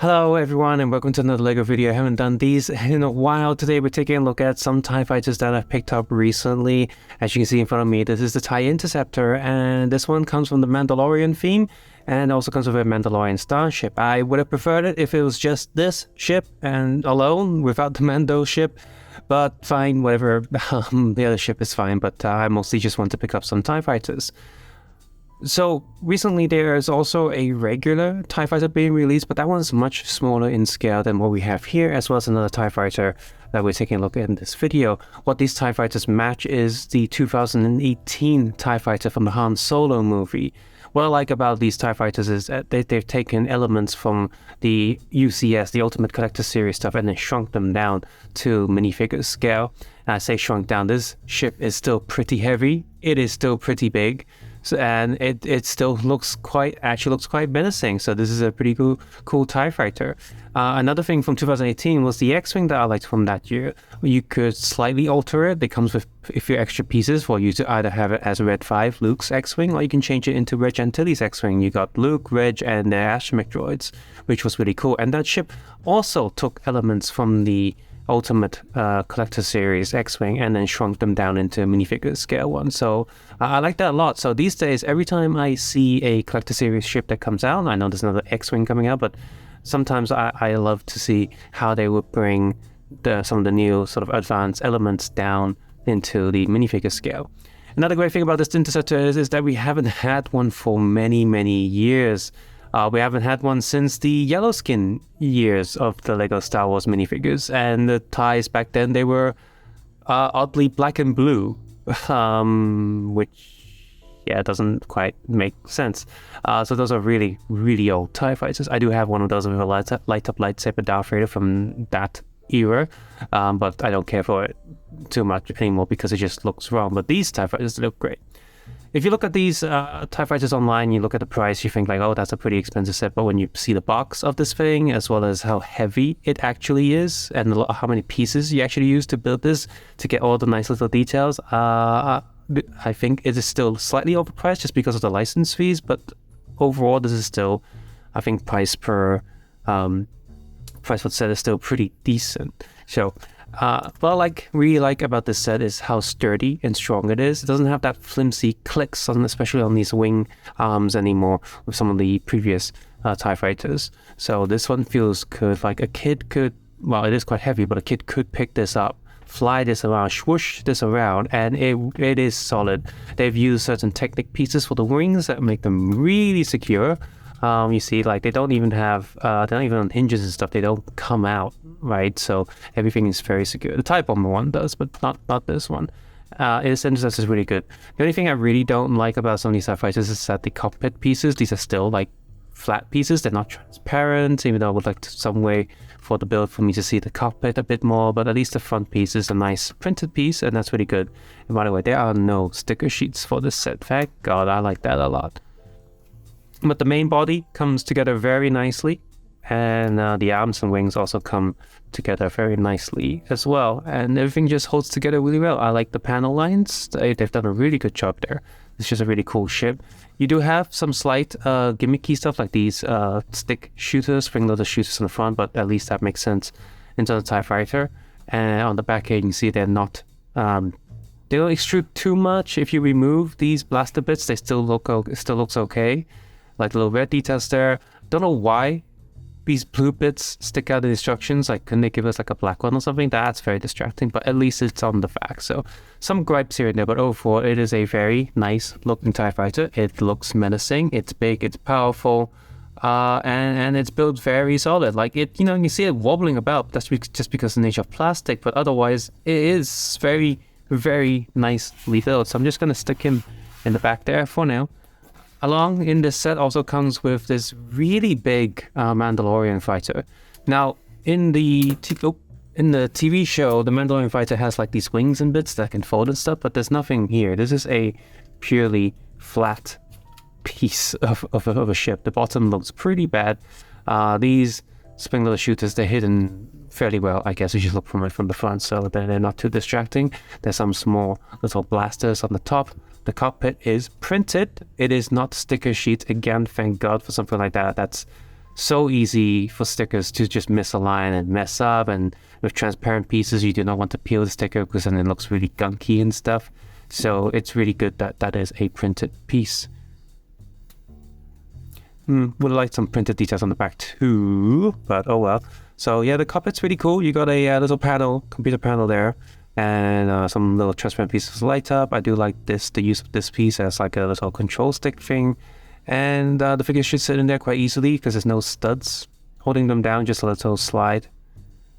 Hello everyone and welcome to another LEGO video. I haven't done these in a while. Today we're taking a look at some TIE fighters that I've picked up recently. As you can see in front of me, this is the TIE Interceptor, and this one comes from the Mandalorian theme and also comes with a Mandalorian starship. I would have preferred it if it was just this ship and alone without the Mando ship, but fine, whatever. The other ship is fine, but I mostly just want to pick up some TIE fighters. So recently there is also a regular TIE fighter being released, but that one's much smaller in scale than what we have here, as well as another TIE fighter that we're taking a look at in this video. What these TIE fighters match is the 2018 TIE fighter from the Han Solo movie. What I like about these TIE fighters is that they've taken elements from the UCS, the Ultimate Collector Series stuff, and then shrunk them down to minifigure scale. And I say shrunk down, this ship is still pretty heavy, it is still pretty big. So, and it still looks quite menacing. So this is a pretty cool TIE fighter. Another thing from 2018 was the X-Wing that I liked from that year. You could slightly alter it. It comes with a few extra pieces for you to either have it as Red 5, Luke's X-Wing, or you can change it into Reg Antilles' X-Wing. You got Luke, Reg, and their astromech droids, which was really cool. And that ship also took elements from the Ultimate Collector Series X-Wing and then shrunk them down into minifigure scale one. So I like that a lot. So these days, every time I see a Collector Series ship that comes out, I know there's another X-Wing coming out, but sometimes I love to see how they would bring some of the new sort of advanced elements down into the minifigure scale. Another great thing about this Interceptor is that we haven't had one for many years. We haven't had one since the yellow skin years of the LEGO Star Wars minifigures, and the TIEs back then, they were oddly black and blue, which, yeah, doesn't quite make sense. So those are really old TIE fighters. I do have one of those with a light up lightsaber Darth Vader from that era, but I don't care for it too much anymore because it just looks wrong. But these TIE fighters look great. If you look at these TIE fighters online, you look at the price, you think like, oh, that's a pretty expensive set. But when you see the box of this thing, as well as how heavy it actually is, and how many pieces you actually use to build this, to get all the nice little details, I think it is still slightly overpriced just because of the license fees. But overall, this is still, I think, price per set is still pretty decent. So what I really like about this set is how sturdy and strong it is. It doesn't have that flimsy clicks, especially on these wing arms anymore with some of the previous TIE fighters. So this one feels good. Like a kid could, well, it is quite heavy, but a kid could pick this up, fly this around, swoosh this around, and it is solid. They've used certain Technic pieces for the wings that make them really secure. You see, like, they don't even have, they're not even on hinges and stuff. They don't come out, right? So everything is very secure. The TIE Bomber one does, but not this one. Its Interceptor is really good. The only thing I really don't like about some of these TIE fighters is that the cockpit pieces, these are still like flat pieces. They're not transparent, even though I would like some way for the build for me to see the cockpit a bit more, but at least the front piece is a nice printed piece, and that's really good. And by the way, there are no sticker sheets for this set. Thank God, I like that a lot. But the main body comes together very nicely, and the arms and wings also come together very nicely as well, and everything just holds together really well. I like the panel lines. They've done a really good job there. It's just a really cool ship. You do have some slight gimmicky stuff like these stick shooters, spring-loaded shooters on the front, but at least that makes sense into the TIE fighter. And on the back here, you can see they're not... they don't extrude too much. If you remove these blaster bits, they still looks okay. Like the little red details there. Don't know why these blue bits stick out in the instructions. Like, couldn't they give us like a black one or something? That's very distracting, but at least it's on the back. So some gripes here and there, but overall it is a very nice looking TIE fighter. It looks menacing, it's big, it's powerful, and it's built very solid. Like, it, you see it wobbling about. That's just because of the nature of plastic, but otherwise it is very nicely built. So I'm just gonna stick him in the back there for now. Along in this set also comes with this really big Mandalorian fighter. Now, in the TV show, the Mandalorian fighter has like these wings and bits that can fold and stuff, but there's nothing here. This is a purely flat piece of a ship. The bottom looks pretty bad. These spring-loaded shooters, they're hidden fairly well, I guess, if you look from it from the front, so they're not too distracting. There's some small little blasters on the top. The cockpit is printed. It is not sticker sheet. Again, thank God for something like that. That's so easy for stickers to just misalign and mess up, and with transparent pieces you do not want to peel the sticker because then it looks really gunky and stuff. So it's really good that that is a printed piece. Would like some printed details on the back too, but oh well. So yeah, the cockpit's really cool. You got a little panel, computer panel there, and some little transparent pieces light up. I do like the use of this piece as like a little control stick thing. And the figures should sit in there quite easily because there's no studs holding them down, just a little slide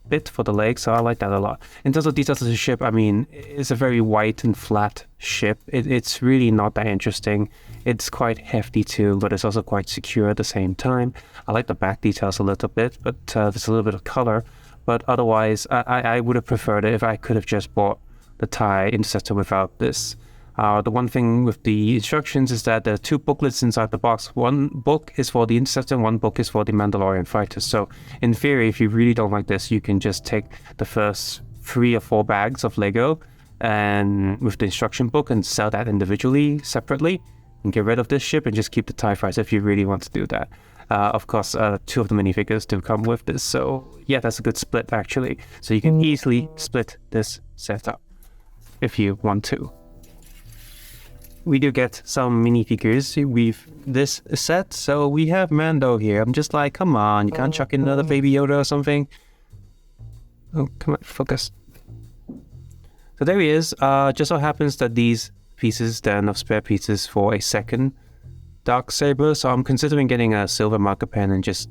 bit for the legs, so I like that a lot. In terms of details of the ship, I mean, it's a very white and flat ship. It's really not that interesting. It's quite hefty too, but it's also quite secure at the same time. I like the back details a little bit, but there's a little bit of color. But otherwise, I would have preferred it if I could have just bought the TIE Interceptor without this. The one thing with the instructions is that there are 2 booklets inside the box. One book is for the Interceptor, one book is for the Mandalorian fighters. So in theory, if you really don't like this, you can just take the first 3 or 4 bags of Lego and with the instruction book and sell that individually, separately, and get rid of this ship and just keep the TIE fighters if you really want to do that. Of course, 2 of the minifigures do come with this. So yeah, that's a good split actually. So you can easily split this setup if you want to. We do get some minifigures with this set. So we have Mando here. I'm just like, come on, you can't chuck in another Baby Yoda or something. Oh, come on, focus. So there he is. Just so happens that these pieces, there are enough spare pieces for a second Darksaber. So I'm considering getting a silver marker pen and just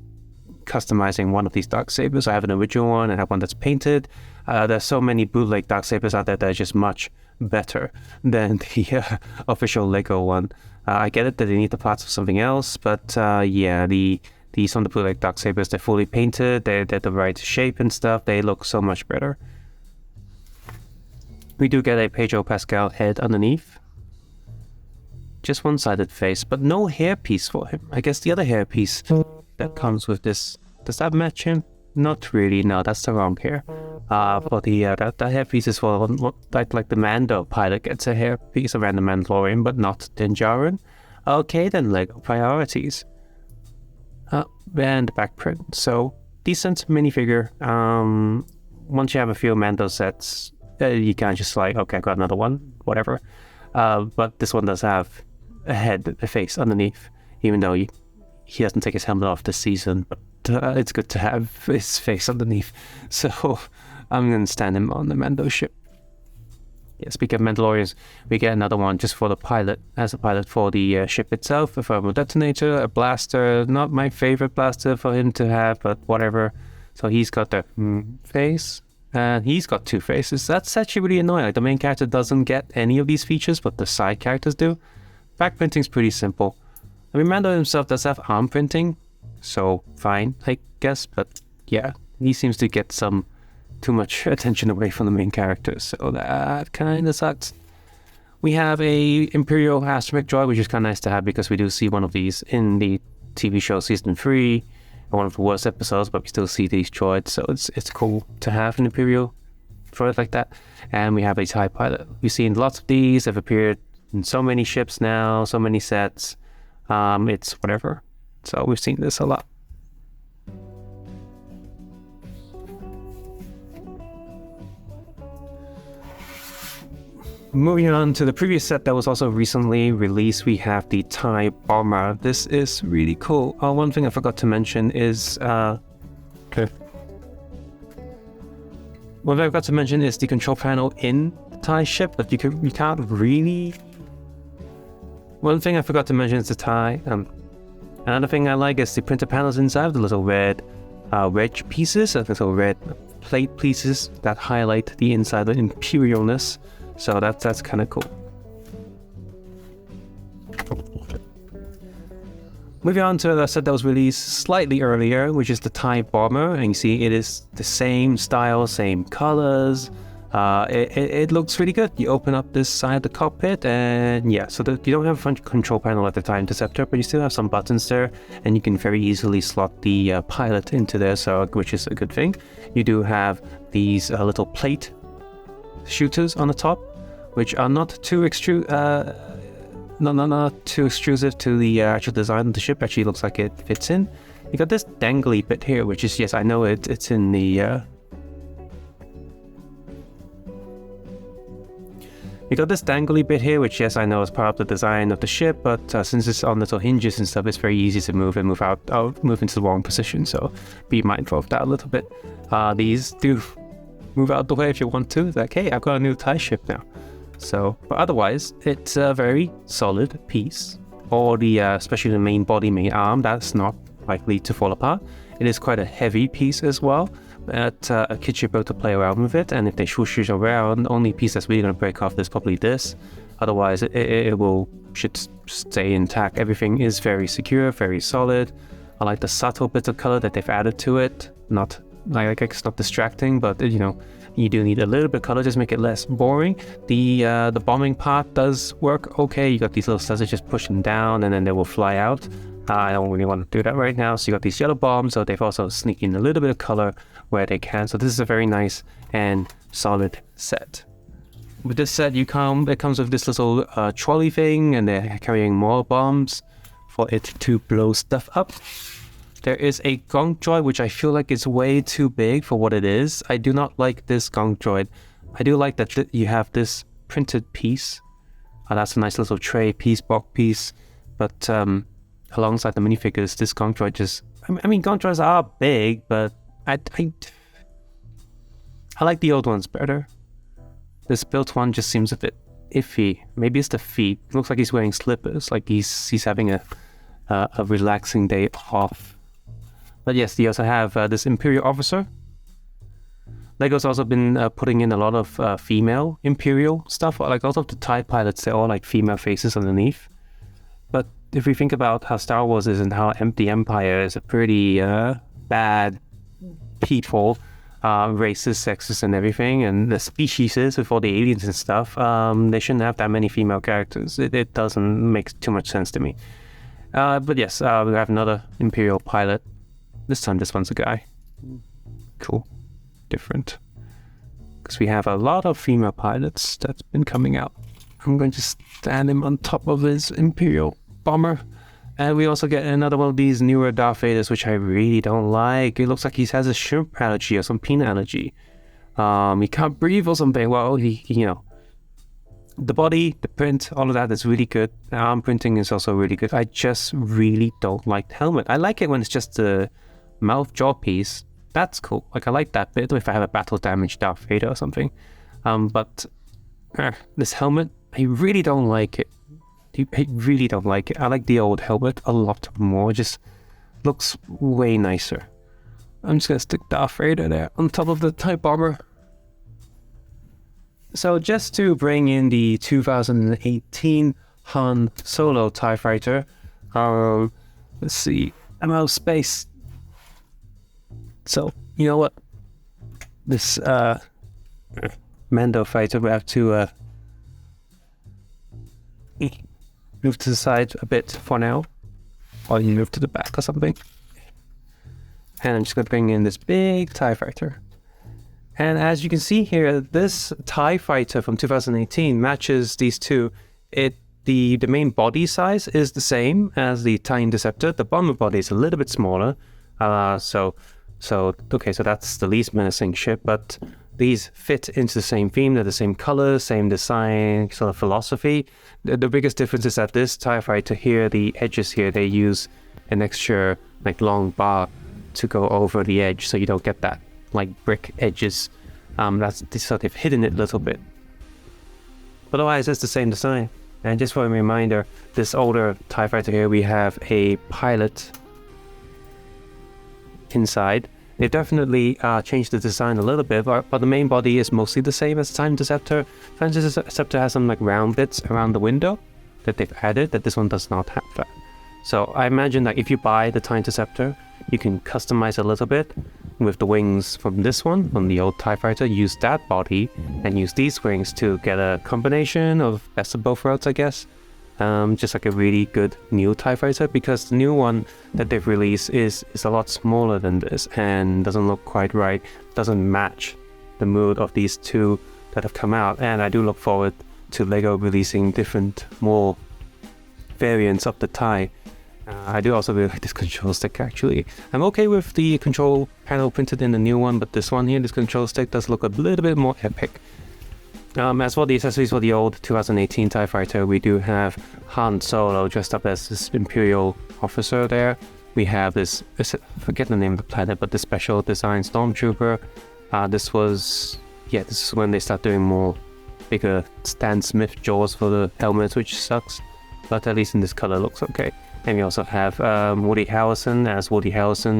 customizing one of these Darksabers. I have an original one and I have one that's painted. There's so many bootleg Darksabers out there that are just much better than the official Lego one. I get it that they need the parts of something else, but yeah, some of the bootleg Darksabers, they're fully painted, they're the right shape and stuff, they look so much better. We do get a Pedro Pascal head underneath. Just one-sided face, but no hairpiece for him. I guess the other hairpiece that comes with this, does that match him? Not really, no, that's the wrong hair. But that hairpiece is for like the Mando pilot gets a hairpiece around the Mandalorian, but not Din Djarin. Okay then, Lego priorities. And the back print. So decent minifigure. Once you have a few Mando sets, you can't just like, okay, I got another one, whatever. But this one does have a head, a face underneath, even though he doesn't take his helmet off this season. But it's good to have his face underneath. So I'm going to stand him on the Mando ship. Yeah, speaking of Mandalorians, we get another one just for the pilot, as a pilot for the ship itself, a thermal detonator, a blaster, not my favorite blaster for him to have, but whatever. So he's got the face, and he's got 2 faces. That's actually really annoying. Like, the main character doesn't get any of these features, but the side characters do. Back printing's pretty simple. I mean, Mando himself does have arm printing, so fine, I guess, but yeah, he seems to get some too much attention away from the main character, so that kind of sucks. We have a Imperial astromech droid, which is kind of nice to have because we do see one of these in the TV show season 3, one of the worst episodes, but we still see these droids, so it's cool to have an Imperial droid like that. And we have a TIE pilot. We've seen lots of these. They've appeared in so many ships now, so many sets. It's whatever. So we've seen this a lot. Moving on to the previous set that was also recently released, we have the TIE Bomber. This is really cool. One thing I forgot to mention is the control panel in the TIE ship, but you can't really. One thing I forgot to mention is the TIE. Another thing I like is the printed panels inside, the little red wedge pieces, and little red plate pieces that highlight the inside, the imperialness. So that's kind of cool. Moving on to the set that was released slightly earlier, which is the TIE Bomber, and you see it is the same style, same colors. It looks really good. You open up this side of the cockpit, and yeah, so you don't have a front control panel at the TIE Interceptor, but you still have some buttons there, and you can very easily slot the pilot into there, so which is a good thing. You do have these little plate shooters on the top, which are not too not too extrusive to the actual design of the ship. Actually looks like it fits in. You got this dangly bit here, which is, yes, I know it's in the... You got this dangly bit here, which, yes, I know is part of the design of the ship, but since it's on little hinges and stuff, it's very easy to move and move into the wrong position, so be mindful of that a little bit. These do move out the way if you want to. It's like, hey, I've got a new TIE ship now. So, but otherwise, it's a very solid piece. Or especially the main body, main arm, that's not likely to fall apart. It is quite a heavy piece as well. But a kid should be able to play around with it, and if they swoosh it around, the only piece that's really going to break off is probably this. Otherwise, it should stay intact. Everything is very secure, very solid. I like the subtle bits of color that they've added to it. Not like it's not distracting, but you do need a little bit of color, just make it less boring. The bombing part does work okay. You got these little studs that just push them down, and then they will fly out. I don't really want to do that right now. So you got these yellow bombs, so they've also sneaked in a little bit of color where they can. So this is a very nice and solid set. With this set, it comes with this little trolley thing, and they're carrying more bombs for it to blow stuff up. There is a gong droid, which I feel like is way too big for what it is. I do not like this gong droid. I do like that you have this printed piece. That's a nice little tray piece, box piece. But alongside the minifigures, this gong droid just... I mean, gong droids are big, but I like the old ones better. This built one just seems a bit iffy. Maybe it's the feet. It looks like he's wearing slippers, like he's having a relaxing day off. But yes, they also have this Imperial officer. LEGO's also been putting in a lot of female Imperial stuff. Like also the TIE pilots, they're all like female faces underneath. But if we think about how Star Wars is and how the Empire is a pretty bad people, racist, sexist and everything, and the species is with all the aliens and stuff, they shouldn't have that many female characters. It doesn't make too much sense to me. But yes, we have another Imperial pilot. This time this one's a guy. Cool. Different. Because we have a lot of female pilots that's been coming out. I'm going to stand him on top of his Imperial bomber. And we also get another one of these newer Darth Vaders, which I really don't like. It looks like he has a shrimp allergy or some peanut allergy. He can't breathe or something. Well, the body, the print, all of that is really good. The arm printing is also really good. I just really don't like the helmet. I like it when it's just the mouth jaw piece. That's cool. Like, I like that bit if I have a battle damaged Darth Vader or something. But this helmet, I really don't like it. I really don't like it. I like the old helmet a lot more. It just looks way nicer. I'm just gonna stick Darth Vader there on top of the TIE bomber. So just to bring in the 2018 Han Solo TIE Fighter, let's see, I'm out of space. So, you know what? This Mando fighter will have to move to the side a bit for now. Or you move to the back or something. And I'm just going to bring in this big TIE Fighter. And as you can see here, this TIE Fighter from 2018 matches these two. The main body size is the same as the TIE Interceptor. The bomber body is a little bit smaller. So that's the least menacing ship, but these fit into the same theme. They're the same color, same design, sort of philosophy. The biggest difference is that this TIE Fighter here, the edges here, they use an extra like long bar to go over the edge, so you don't get that like brick edges. That's so they've hidden it a little bit. But otherwise, it's the same design. And just for a reminder, this older TIE Fighter here, we have a pilot inside. They've definitely changed the design a little bit, but the main body is mostly the same as TIE Interceptor. TIE Interceptor has some like round bits around the window that they've added that this one does not have that. So I imagine that if you buy the TIE Interceptor, you can customize a little bit with the wings from this one, from the old TIE Fighter, use that body and use these wings to get a combination of best of both worlds, I guess. Just like a really good new TIE Fighter, because the new one that they've released is a lot smaller than this and doesn't look quite right, doesn't match the mood of these two that have come out. And I do look forward to LEGO releasing different, more variants of the TIE I do also really like this control stick actually. I'm okay with the control panel printed in the new one, but this one here, this control stick does look a little bit more epic. As for the accessories for the old 2018 TIE Fighter, we do have Han Solo dressed up as this Imperial officer there. We have this, I forget the name of the planet, but the special design Stormtrooper. This is when they start doing more bigger Stan Smith jaws for the helmets, which sucks. But at least in this color looks okay. And we also have Woody Harrelson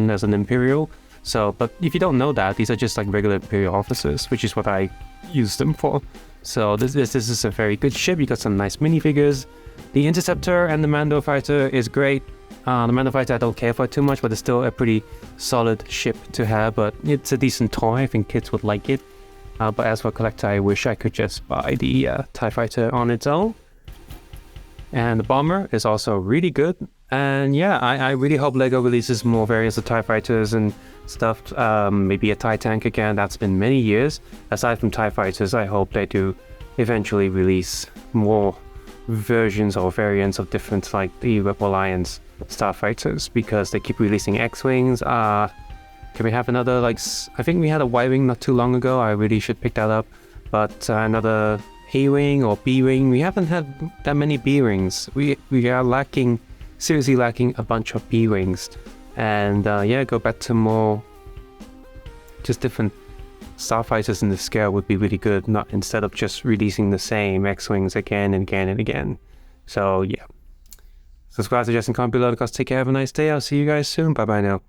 as an Imperial. So, but if you don't know that, these are just like regular Imperial officers, which is what I use them for. So this is a very good ship. You got some nice minifigures. The Interceptor and the Mando Fighter is great. The Mando Fighter I don't care for too much, but it's still a pretty solid ship to have. But it's a decent toy. I think kids would like it. But as for a collector, I wish I could just buy the TIE Fighter on its own. And the Bomber is also really good. And yeah, I really hope LEGO releases more variants of TIE Fighters and stuff. Maybe a TIE Tank again. That's been many years. Aside from TIE Fighters, I hope they do eventually release more versions or variants of different, like the Rebel Alliance starfighters, because they keep releasing X-Wings. Can we have another, like, I think we had a Y-Wing not too long ago. I really should pick that up. But another A-Wing or B-Wing. We haven't had that many B-Wings. We are seriously lacking a bunch of B-Wings. And yeah, go back to more just different starfighters in the scale would be really good, not instead of just releasing the same X-Wings again and again and again. So yeah. Subscribe, suggest, and comment below. Take care, have a nice day. I'll see you guys soon. Bye bye now.